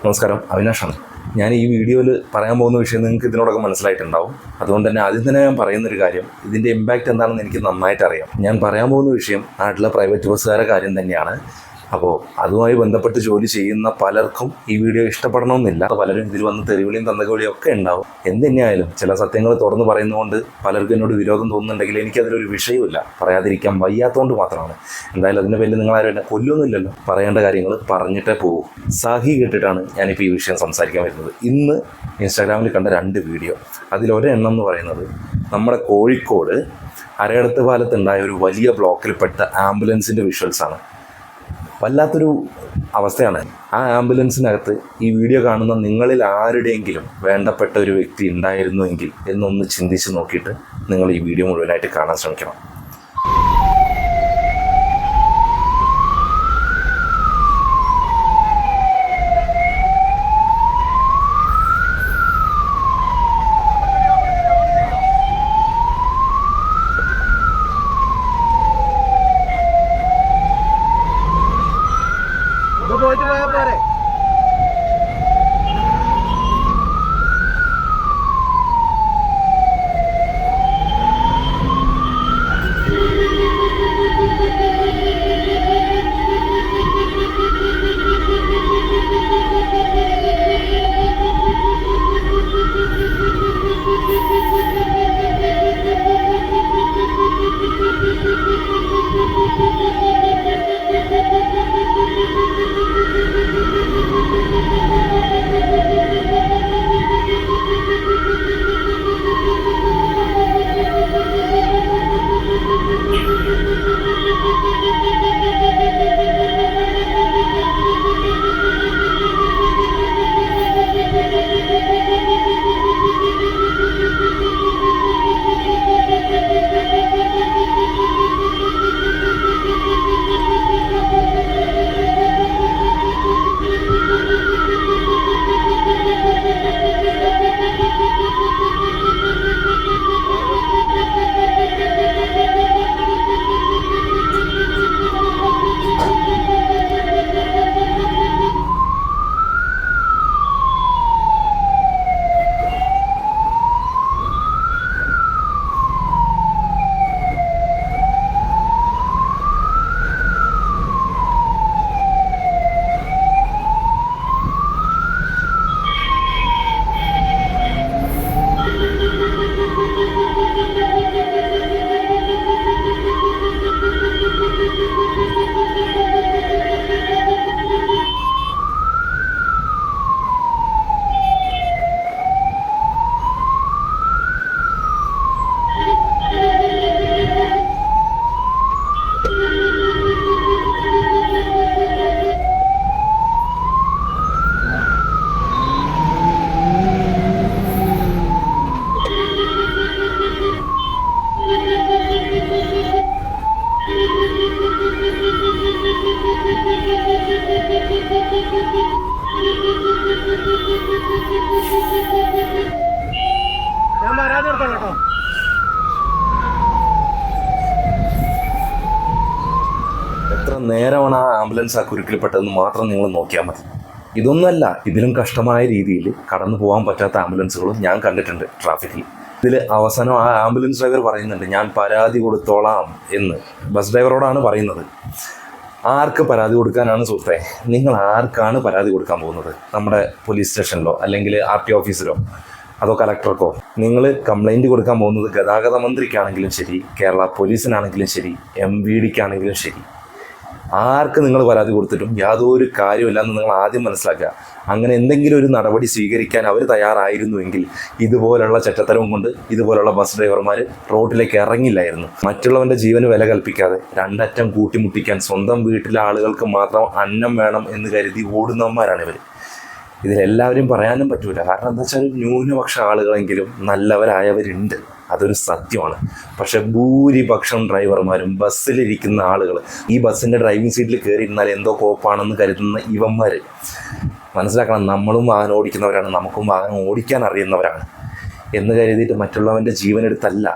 നമസ്കാരം, അവിനാഷാണ്. ഞാൻ ഈ വീഡിയോയിൽ പറയാൻ പോകുന്ന വിഷയം നിങ്ങൾക്ക് ഇതിനോടൊക്കെ മനസ്സിലായിട്ടുണ്ടാവും. അതുകൊണ്ട് തന്നെ ആദ്യം തന്നെ ഞാൻ പറയുന്നൊരു കാര്യം, ഇതിൻ്റെ ഇമ്പാക്റ്റ് എന്താണെന്ന് എനിക്ക് നന്നായിട്ട് അറിയാം. ഞാൻ പറയാൻ പോകുന്ന വിഷയം നാട്ടിലെ പ്രൈവറ്റ് ബസ്സുകാരുടെ കാര്യം തന്നെയാണ്. അപ്പോൾ അതുമായി ബന്ധപ്പെട്ട് ജോലി ചെയ്യുന്ന പലർക്കും ഈ വീഡിയോ ഇഷ്ടപ്പെടണമെന്നില്ല. പലരും ഇതിൽ വന്ന് തെറിവിളിയും തന്തകവിളിയും ഒക്കെ ഉണ്ടാവും. എന്തുതന്നെയായാലും ചില സത്യങ്ങൾ തുറന്ന് പറയുന്നതുകൊണ്ട് പലർക്കും എന്നോട് വിരോധം തോന്നുന്നുണ്ടെങ്കിൽ എനിക്കതിലൊരു വിഷയമില്ല, പറയാതിരിക്കാൻ വയ്യാത്തതുകൊണ്ട് മാത്രമാണ്. എന്തായാലും അതിൻ്റെ പേരിൽ നിങ്ങളാരും എന്നെ കൊല്ലൊന്നുമില്ലല്ലോ. പറയേണ്ട കാര്യങ്ങൾ പറഞ്ഞിട്ടേ പോകും. സാഹി കേട്ടിട്ടാണ് ഞാനിപ്പോൾ ഈ വിഷയം സംസാരിക്കാൻ വരുന്നത്. ഇന്ന് ഇൻസ്റ്റാഗ്രാമിൽ കണ്ട 2 വീഡിയോ, അതിലൊരെണ്ണം എന്ന് പറയുന്നത് നമ്മുടെ കോഴിക്കോട് അരയടത്ത് പാലത്തുണ്ടായ ഒരു വലിയ ബ്ലോക്കിൽപ്പെട്ട ആംബുലൻസിൻ്റെ വിഷ്വൽസാണ്. വല്ലാത്തൊരു അവസ്ഥയാണ്. ആ ആംബുലൻസിനകത്ത് ഈ വീഡിയോ കാണുന്ന നിങ്ങളിൽ ആരുടെയെങ്കിലും വേണ്ടപ്പെട്ട ഒരു വ്യക്തി ഉണ്ടായിരുന്നുവെങ്കിൽ എന്നൊന്ന് ചിന്തിച്ച് നോക്കിയിട്ട് നിങ്ങൾ ഈ വീഡിയോ മുഴുവനായിട്ട് കാണാൻ ശ്രമിക്കണം. പോയിട്ട് പോയാൽ പോരെ. ഞാൻ വരാതെ എടുത്തോളാം കേട്ടോ. എത്ര നേരമാണ് ആ ആംബുലൻസ് ആ കുരുക്കിൽപ്പെട്ടതെന്ന് മാത്രം നിങ്ങൾ നോക്കിയാൽ മതി. ഇതൊന്നുമല്ല, ഇതിലും കഷ്ടമായ രീതിയിൽ കടന്നു പോകാൻ പറ്റാത്ത ആംബുലൻസുകളും ഞാൻ കണ്ടിട്ടുണ്ട് ട്രാഫിക്കിൽ. ഇതിൽ അവസാനം ആ ആംബുലൻസ് ഡ്രൈവർ പറയുന്നുണ്ട്, ഞാൻ പരാതി കൊടുത്തോളാം എന്ന്. ബസ് ഡ്രൈവറോടാണ് പറയുന്നത്. ആർക്ക് പരാതി കൊടുക്കാനാണ് സുഹൃത്തെ? നിങ്ങൾ ആർക്കാണ് പരാതി കൊടുക്കാൻ പോകുന്നത്? നമ്മുടെ പോലീസ് സ്റ്റേഷനിലോ അല്ലെങ്കിൽ RT ഓഫീസിലോ അതോ കലക്ടർക്കോ? നിങ്ങൾ കംപ്ലൈൻറ്റ് കൊടുക്കാൻ പോകുന്നത് ഗതാഗത മന്ത്രിക്കാണെങ്കിലും ശരി, കേരള പോലീസിനാണെങ്കിലും ശരി, MVDക്കാണെങ്കിലും ശരി, ആർക്ക് നിങ്ങൾ പരാതി കൊടുത്തിട്ടും യാതൊരു കാര്യമില്ലെന്ന് നിങ്ങൾ ആദ്യം മനസ്സിലാക്കുക. അങ്ങനെ എന്തെങ്കിലും ഒരു നടപടി സ്വീകരിക്കാൻ അവർ തയ്യാറായിരുന്നുവെങ്കിൽ ഇതുപോലുള്ള ചെറ്റത്തരവും കൊണ്ട് ഇതുപോലുള്ള ബസ് ഡ്രൈവർമാർ റോഡിലേക്ക് ഇറങ്ങില്ലായിരുന്നു. മറ്റുള്ളവൻ്റെ ജീവന് വില കൽപ്പിക്കാതെ രണ്ടറ്റം കൂട്ടിമുട്ടിക്കാൻ സ്വന്തം വീട്ടിലെ ആളുകൾക്ക് മാത്രം അന്നം വേണം എന്ന് കരുതി ഓടുന്നവന്മാരാണ് ഇവർ. ഇതിലെല്ലാവരും പറയാനും പറ്റൂല. കാരണം എന്താ വെച്ചാൽ ന്യൂനപക്ഷ ആളുകളെങ്കിലും നല്ലവരായവരുണ്ട്, അതൊരു സത്യമാണ്. പക്ഷെ ഭൂരിപക്ഷം ഡ്രൈവർമാരും ബസ്സിലിരിക്കുന്ന ആളുകൾ, ഈ ബസ്സിൻ്റെ ഡ്രൈവിംഗ് സീറ്റിൽ കയറിയിരുന്നാൽ എന്തോ കോപ്പാണെന്ന് കരുതുന്ന ഇവന്മാർ മനസ്സിലാക്കണം, നമ്മളും വാഹനം ഓടിക്കുന്നവരാണ്, നമുക്കും വാഹനം ഓടിക്കാൻ അറിയുന്നവരാണ്. എന്ന് കരുതിയിട്ട് മറ്റുള്ളവൻ്റെ ജീവനെടുത്തല്ല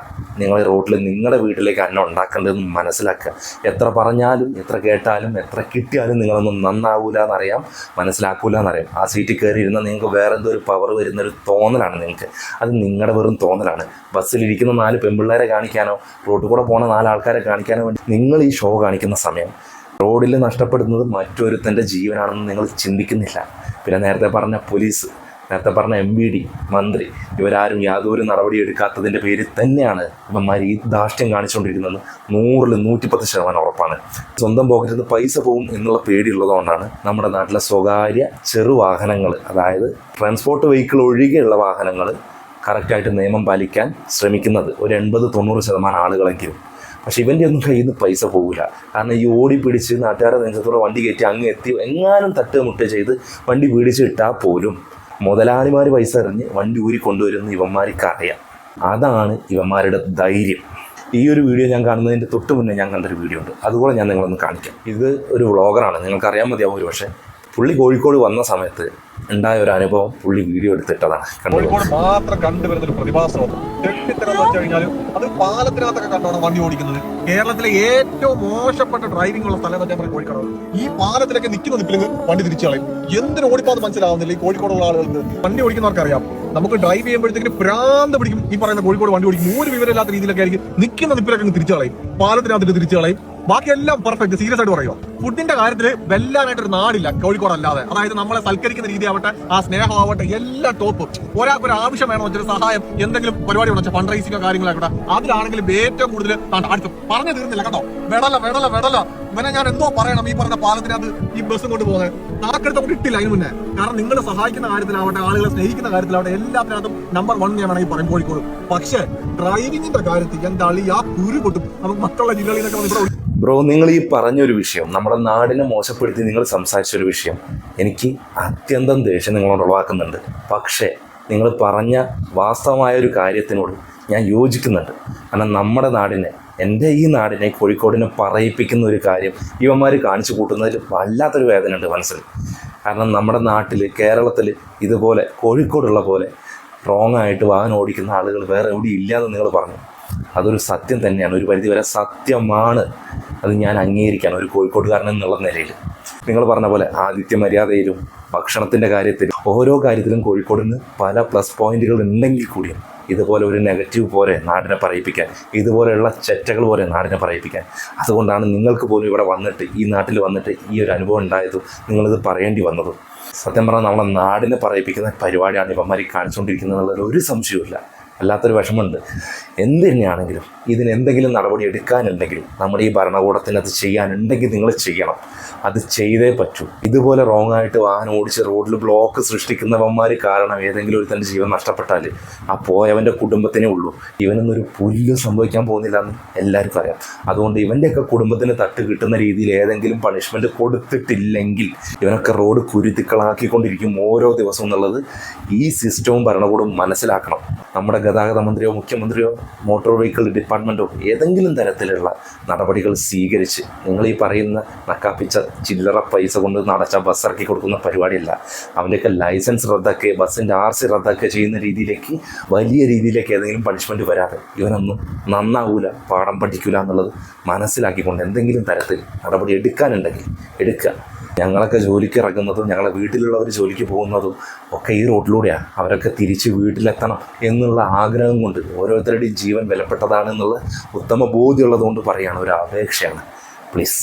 നിങ്ങൾ റോഡിൽ നിങ്ങളുടെ വീട്ടിലേക്ക് അന്നം ഉണ്ടാക്കേണ്ടതെന്ന് മനസ്സിലാക്കുക. എത്ര പറഞ്ഞാലും എത്ര കേട്ടാലും എത്ര കിട്ടിയാലും നിങ്ങളൊന്നും നന്നാവൂല എന്നറിയാം, മനസ്സിലാക്കൂല എന്നറിയാം. ആ സീറ്റിൽ കയറി ഇരുന്നാൽ നിങ്ങൾക്ക് വേറെ എന്തോ ഒരു പവർ വരുന്നൊരു തോന്നലാണ് നിങ്ങൾക്ക്. അത് നിങ്ങളുടെ വെറും തോന്നലാണ്. ബസ്സിലിരിക്കുന്ന 4 പെൺപിള്ളേരെ കാണിക്കാനോ റോഡിൽ കൂടെ പോകുന്ന 4 ആൾക്കാരെ കാണിക്കാനോ വേണ്ടി നിങ്ങൾ ഈ ഷോ കാണിക്കുന്ന സമയം റോഡിൽ നഷ്ടപ്പെടുന്നത് മറ്റൊരുത്തൻ്റെ ജീവനാണെന്ന് നിങ്ങൾ ചിന്തിക്കുന്നില്ല. പിന്നെ നേരത്തെ പറഞ്ഞ പോലീസ്, നേരത്തെ പറഞ്ഞ MVD, മന്ത്രി, ഇവരാരും യാതൊരു നടപടി എടുക്കാത്തതിൻ്റെ പേരിൽ തന്നെയാണ് ഇവന്മാർ ഈ ധാർഷ്ട്യം കാണിച്ചുകൊണ്ടിരിക്കുന്നത്. 100-ൽ 110% ഉറപ്പാണ്. സ്വന്തം പോക്കറ്റിൽ നിന്ന് പൈസ പോകും എന്നുള്ള പേടിയുള്ളതുകൊണ്ടാണ് നമ്മുടെ നാട്ടിലെ സ്വകാര്യ ചെറുവാഹനങ്ങൾ, അതായത് ട്രാൻസ്പോർട്ട് വെഹിക്കിൾ ഒഴികെയുള്ള വാഹനങ്ങൾ കറക്റ്റായിട്ട് നിയമം പാലിക്കാൻ ശ്രമിക്കുന്നത് ഒരു 80-90% ആളുകളെങ്കിലും. പക്ഷെ ഇവൻ്റെ ഒന്നും കയ്യിൽ നിന്ന് പൈസ പോകില്ല. കാരണം ഈ ഓടി പിടിച്ച് നാട്ടുകാരെ നെഞ്ചത്തോടെ വണ്ടി കയറ്റി അങ്ങ് എത്തി എങ്ങാനും തട്ടുമുട്ട ചെയ്ത് വണ്ടി പിടിച്ച് ഇട്ടാൽ പോലും മുതലാളിമാർ പൈസ എറിഞ്ഞ് വണ്ടി ഊരി കൊണ്ടുവരുന്ന ഇവന്മാർക്ക് അറിയാം. അതാണ് ഇവന്മാരുടെ ധൈര്യം. ഈ ഒരു വീഡിയോ ഞാൻ കാണുന്നതിൻ്റെ തൊട്ട് മുന്നേ ഞാൻ കണ്ടൊരു വീഡിയോ ഉണ്ട്, അതുപോലെ ഞാൻ നിങ്ങളൊന്ന് കാണിക്കാം. ഇത് ഒരു വ്ളോഗറാണ്, നിങ്ങൾക്കറിയാൻ മതിയാവും ഒരു പക്ഷേ. പുള്ളി കോഴിക്കോട് വന്ന സമയത്ത് ഉണ്ടായ ഒരു അനുഭവം പുള്ളി വീഡിയോ എടുത്തിട്ടതാണ്. കോഴിക്കോട് മാത്രം കണ്ടുവരുന്ന ഒരു പ്രതിഭാസം തെറ്റിത്തരം വെച്ച് കഴിഞ്ഞാൽ അത് പാലത്തിനകത്തൊക്കെ കണ്ടാണ് വണ്ടി ഓടിക്കുന്നത്. കേരളത്തിലെ ഏറ്റവും മോശപ്പെട്ട ഡ്രൈവിംഗ് ഉള്ള സ്ഥലം എന്ന് പറഞ്ഞാൽ കോഴിക്കോട്. ഈ പാലത്തിലൊക്കെ നിൽക്കുന്ന നിൽപ്പിൽ വണ്ടി തിരിച്ചു കളയും. എന്തിനു ഓടിപ്പാന്ന് മനസ്സിലാവുന്നില്ല ഈ കോഴിക്കോടുള്ള ആളുകൾക്ക്. വണ്ടി ഓടിക്കുന്നവർക്ക് അറിയാം, നമുക്ക് ഡ്രൈവ് ചെയ്യുമ്പോഴത്തേക്ക് ഭ്രാന്ത് പിടിക്കും. ഈ പറയുന്ന കോഴിക്കോട് വണ്ടി ഓടിക്കും ഒരു വിവരമില്ലാത്ത രീതിയിലൊക്കെ ആയിരിക്കും നിൽക്കുന്ന നിപ്പിലൊക്കെ തിരിച്ചു കളയും, പാലത്തിനകത്തിട്ട് തിരിച്ചു കളയും. ബാക്കിയെല്ലാം പെർഫെക്റ്റ്. സീരിയസ് ആയിട്ട് പറയുക, ഫുഡിന്റെ കാര്യത്തിൽ വെല്ലാനായിട്ടൊരു നാടില്ല കോഴിക്കോട് അല്ലാതെ. അതായത് നമ്മളെ സൽക്കരിക്കുന്ന രീതി ആവട്ടെ, ആ സ്നേഹമാവട്ടെ, എല്ലാം ടോപ്പ്. ഒരാൾക്ക് ഒരു ആവശ്യം വേണോ വെച്ചാൽ സഹായം, എന്തെങ്കിലും പരിപാടി വേണോ വെച്ചാൽ ഫണ്ട് റൈസിംഗോ കാര്യങ്ങളായിക്കോട്ടെ, അതിലാണെങ്കിലും ഏറ്റവും കൂടുതൽ അടുത്ത് പറഞ്ഞു തീർന്നില്ല കേട്ടോ. വെടല ഇവനെ ഞാൻ എന്തോ പറയണം. ഈ പറഞ്ഞ പാലത്തിനകത്ത് ഈ ബസ്സും കൊണ്ട് പോകുന്നത് നാക്കെടുത്ത് നമുക്ക് ഇട്ടില്ല അതിന് മുന്നേ. കാരണം നിങ്ങൾ സഹായിക്കുന്ന കാര്യത്തിലാവട്ടെ, ആളുകളെ സ്നേഹിക്കുന്ന കാര്യത്തിലാവട്ടെ, എല്ലാത്തിനകത്തും നമ്പർ 1 ഞാൻ വേണമെങ്കിൽ പറയും കോഴിക്കോട്. പക്ഷേ ഡ്രൈവിംഗിന്റെ കാര്യത്തിൽ എന്താ ആ കുരു പൊട്ടും. നമുക്ക് മറ്റുള്ള ജില്ലകളിൽ നിന്നൊക്കെ ബ്രോ, നിങ്ങൾ ഈ പറഞ്ഞൊരു വിഷയം, നമ്മുടെ നാടിനെ മോശപ്പെടുത്തി നിങ്ങൾ സംസാരിച്ചൊരു വിഷയം എനിക്ക് അത്യന്തം ദേഷ്യം നിങ്ങളോട് ഉളവാക്കുന്നുണ്ട്. പക്ഷേ നിങ്ങൾ പറഞ്ഞ വാസ്തവമായ ഒരു കാര്യത്തിനോട് ഞാൻ യോജിക്കുന്നുണ്ട്. കാരണം നമ്മുടെ നാടിനെ, എൻ്റെ ഈ നാടിനെ, കോഴിക്കോടിനെ പറയിപ്പിക്കുന്ന ഒരു കാര്യം ഇവന്മാർ കാണിച്ചു കൂട്ടുന്നതിൽ വല്ലാത്തൊരു വേദന ഉണ്ട് മനസ്സിൽ. കാരണം നമ്മുടെ നാട്ടിൽ, കേരളത്തിൽ ഇതുപോലെ കോഴിക്കോടുള്ള പോലെ റോങ് ആയിട്ട് വാഹനം ഓടിക്കുന്ന ആളുകൾ വേറെ എവിടെ ഇല്ലയെന്ന് നിങ്ങൾ പറഞ്ഞു. അതൊരു സത്യം തന്നെയാണ്, ഒരു പരിധിവരെ സത്യമാണ്. അത് ഞാൻ അംഗീകരിക്കുകയാണ് ഒരു കോഴിക്കോട്ടുകാരൻ എന്നുള്ള നിലയിൽ. നിങ്ങൾ പറഞ്ഞ പോലെ ആതിഥ്യ മര്യാദയിലും ഭക്ഷണത്തിൻ്റെ കാര്യത്തിലും ഓരോ കാര്യത്തിലും കോഴിക്കോടിന് പല പ്ലസ് പോയിന്റുകൾ ഉണ്ടെങ്കിൽ കൂടിയും ഇതുപോലെ ഒരു നെഗറ്റീവ് പോലെ നാടിനെ പറയിപ്പിക്കാൻ, ഇതുപോലെയുള്ള ചെറ്റകൾ പോലെ നാടിനെ പറയിപ്പിക്കാൻ, അതുകൊണ്ടാണ് നിങ്ങൾക്ക് പോലും ഇവിടെ വന്നിട്ട്, ഈ നാട്ടിൽ വന്നിട്ട് ഈ ഒരു അനുഭവം ഉണ്ടായതും നിങ്ങളിത് പറയേണ്ടി വന്നതും. സത്യം പറഞ്ഞാൽ നമ്മളെ നാടിനെ പറയിപ്പിക്കുന്ന പരിപാടിയാണ് ഇവന്മാർ കാണിച്ചുകൊണ്ടിരിക്കുന്നത് എന്നുള്ളതിൽ ഒരു സംശയവുമില്ല. വല്ലാത്തൊരു വിഷമമുണ്ട്. എന്ത് തന്നെയാണെങ്കിലും ഇതിന് എന്തെങ്കിലും നടപടി എടുക്കാനുണ്ടെങ്കിൽ നമ്മുടെ ഈ ഭരണകൂടത്തിന് ചെയ്യാനുണ്ടെങ്കിൽ നിങ്ങൾ ചെയ്യണം. അത് ചെയ്തേ പറ്റൂ. ഇതുപോലെ റോങ് ആയിട്ട് വാഹനം ഓടിച്ച് റോഡിൽ ബ്ലോക്ക് സൃഷ്ടിക്കുന്നവന്മാർ കാരണം ഏതെങ്കിലും ഒരു തൻ്റെ ജീവൻ നഷ്ടപ്പെട്ടാൽ ആ പോയവൻ്റെ കുടുംബത്തിനേ ഉള്ളൂ. ഇവനൊന്നൊരു പുല്ലും സംഭവിക്കാൻ പോകുന്നില്ല എന്ന് എല്ലാവർക്കും അറിയാം. അതുകൊണ്ട് ഇവൻ്റെയൊക്കെ കുടുംബത്തിന് തട്ട് കിട്ടുന്ന രീതിയിൽ ഏതെങ്കിലും പണിഷ്മെൻറ്റ് കൊടുത്തിട്ടില്ലെങ്കിൽ ഇവനൊക്കെ റോഡ് കുരുതിക്കളാക്കിക്കൊണ്ടിരിക്കും ഓരോ ദിവസവും എന്നുള്ളത് ഈ സിസ്റ്റവും ഭരണകൂടവും മനസ്സിലാക്കണം. നമ്മുടെ ഗതാഗത മന്ത്രിയോ മുഖ്യമന്ത്രിയോ മോട്ടോർ വെഹിക്കിൾ ഡിപ്പാർട്ട്മെൻറ്റോ ഏതെങ്കിലും തരത്തിലുള്ള നടപടികൾ സ്വീകരിച്ച് നിങ്ങൾ ഈ പറയുന്ന നക്കാപ്പിച്ച ചില്ലറ പൈസ കൊണ്ട് നടച്ച ബസ് ഇറക്കി കൊടുക്കുന്ന പരിപാടിയല്ല. അവൻ്റെയൊക്കെ ലൈസൻസ് റദ്ദാക്കുക, ബസ്സിൻ്റെ RC റദ്ദാക്കുക ചെയ്യുന്ന രീതിയിലേക്ക്, വലിയ രീതിയിലേക്ക് ഏതെങ്കിലും പണിഷ്മെൻറ്റ് വരാതെ ഇവനൊന്നും നന്നാവൂല, പാഠം പഠിക്കില്ല എന്നുള്ളത് മനസ്സിലാക്കിക്കൊണ്ട് എന്തെങ്കിലും തരത്തിൽ നടപടി എടുക്കാനുണ്ടെങ്കിൽ എടുക്കുക. ഞങ്ങളൊക്കെ ജോലിക്ക് ഇറങ്ങുന്നതും ഞങ്ങളെ വീട്ടിലുള്ളവർ ജോലിക്ക് പോകുന്നതും ഒക്കെ ഈ റോഡിലൂടെയാണ്. അവരൊക്കെ തിരിച്ച് വീട്ടിലെത്തണം എന്നുള്ള ആഗ്രഹം കൊണ്ട്, ഓരോരുത്തരുടെയും ജീവൻ വിലപ്പെട്ടതാണെന്നുള്ള ഉത്തമ ബോധ്യമുള്ളത് കൊണ്ട് പറയുകയാണ്, ഒരു അപേക്ഷയാണ്. പ്ലീസ്